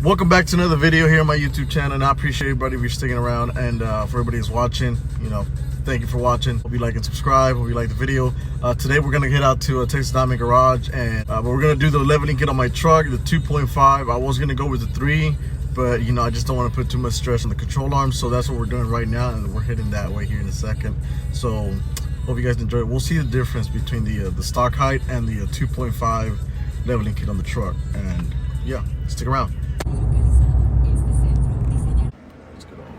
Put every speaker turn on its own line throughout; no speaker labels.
Welcome back to another video here on my YouTube channel, and I appreciate everybody for sticking around, and for everybody who's watching, thank you for watching. Hope you like and subscribe. Hope you like the video. Today we're gonna head out to Texas Diamond Garage, and we're gonna do the leveling kit on my truck, the 2.5. I was gonna go with the 3, but I just don't want to put too much stress on the control arm, so that's what we're doing right now, and we're heading that way here in a second. So hope you guys enjoy it. We'll see the difference between the stock height and the 2.5 leveling kit on the truck, and yeah, stick around.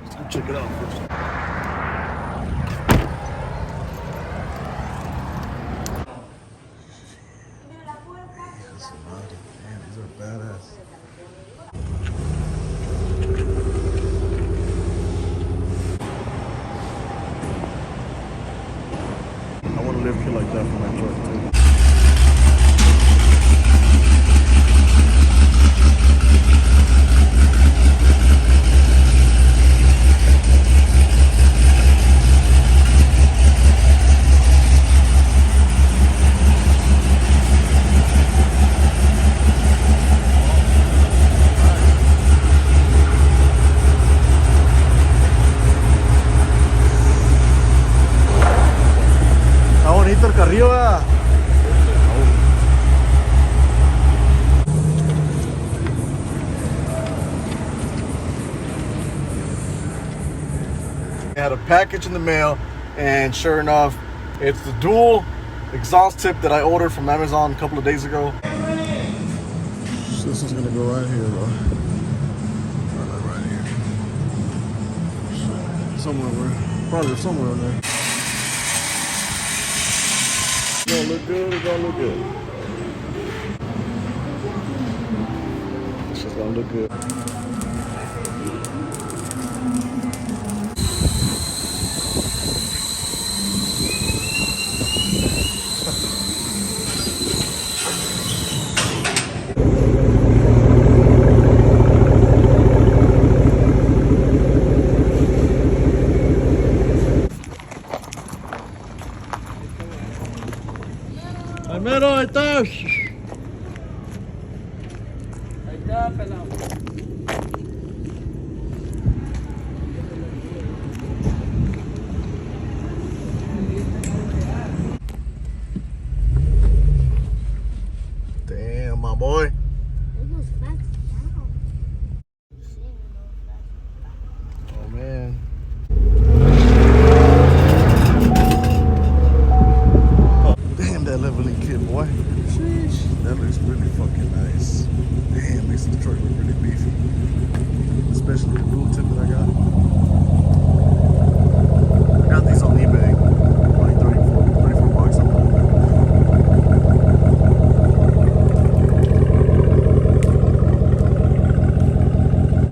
Let's go check it out first. Man, these are badass. I want to live here like that for my truck too. El carrillo, I had a package in the mail, and sure enough, it's the dual exhaust tip that I ordered from Amazon a couple of days ago. This is gonna go right here, though. Right here. Probably somewhere in there. It's gonna look good, it's gonna look good. It's just gonna look good. Primero, ahí está. Ahí está, pelado.